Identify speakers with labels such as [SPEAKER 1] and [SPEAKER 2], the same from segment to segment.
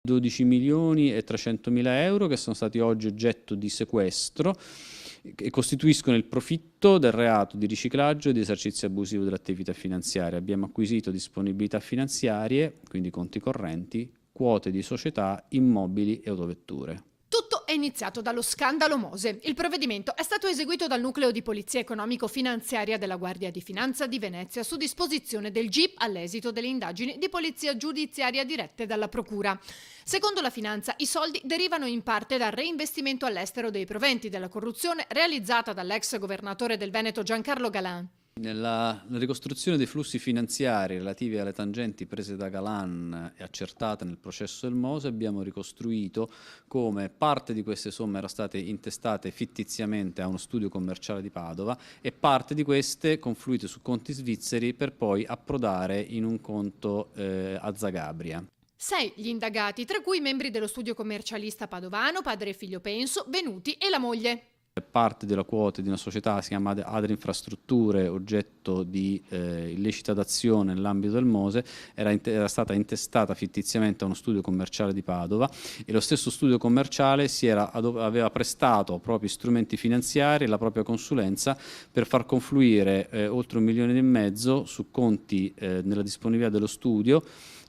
[SPEAKER 1] 12.300.000 euro che sono stati oggi oggetto di sequestro e costituiscono il profitto del reato di riciclaggio e di esercizio abusivo dell'attività finanziaria. Abbiamo acquisito disponibilità finanziarie, quindi conti correnti, quote di società, immobili e autovetture.
[SPEAKER 2] Tutto è iniziato dallo scandalo Mose. Il provvedimento è stato eseguito dal nucleo di polizia economico-finanziaria della Guardia di Finanza di Venezia su disposizione del GIP all'esito delle indagini di polizia giudiziaria dirette dalla Procura. Secondo la Finanza, i soldi derivano in parte dal reinvestimento all'estero dei proventi della corruzione realizzata dall'ex governatore del Veneto Giancarlo Galan.
[SPEAKER 1] Nella ricostruzione dei flussi finanziari relativi alle tangenti prese da Galan e accertate nel processo del Mose abbiamo ricostruito come parte di queste somme erano state intestate fittiziamente a uno studio commerciale di Padova e parte di queste confluite su conti svizzeri per poi approdare in un conto a Zagabria.
[SPEAKER 2] 6 gli indagati, tra cui membri dello studio commercialista padovano, padre e figlio Penso, Venuti e la moglie.
[SPEAKER 1] Parte della quota di una società si chiama Adria Infrastrutture, oggetto di illecita d'azione nell'ambito del Mose, era stata intestata fittiziamente a uno studio commerciale di Padova e lo stesso studio commerciale aveva prestato propri strumenti finanziari e la propria consulenza per far confluire oltre 1,5 milioni su conti nella disponibilità dello studio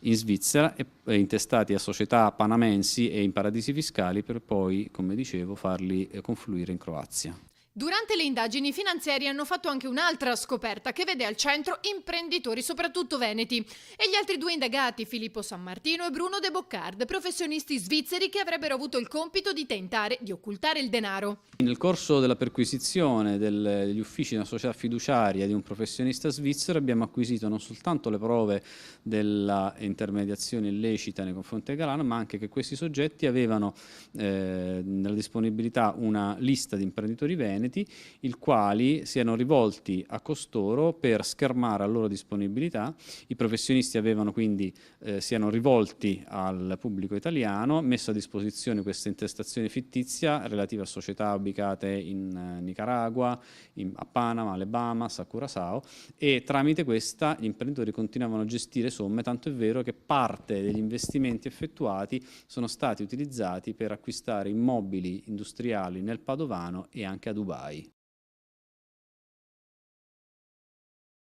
[SPEAKER 1] in Svizzera e intestati a società panamensi e in paradisi fiscali per poi, come dicevo, farli confluire in Croazia.
[SPEAKER 2] Durante le indagini finanziarie hanno fatto anche un'altra scoperta che vede al centro imprenditori, soprattutto veneti, e gli altri 2 indagati, Filippo Sammartino e Bruno De Boccard, professionisti svizzeri che avrebbero avuto il compito di tentare di occultare il denaro.
[SPEAKER 1] Nel corso della perquisizione degli uffici di una società fiduciaria di un professionista svizzero abbiamo acquisito non soltanto le prove della intermediazione illecita nei confronti di Galan, ma anche che questi soggetti avevano nella disponibilità una lista di imprenditori veneti i quali si erano rivolti a costoro per schermare la loro disponibilità. I professionisti avevano quindi si erano rivolti al pubblico italiano, messo a disposizione questa intestazione fittizia relativa a società ubicate in Nicaragua, a Panama, alle Bahamas, a Curaçao, e tramite questa gli imprenditori continuavano a gestire somme, tanto è vero che parte degli investimenti effettuati sono stati utilizzati per acquistare immobili industriali nel Padovano e anche a Dubai.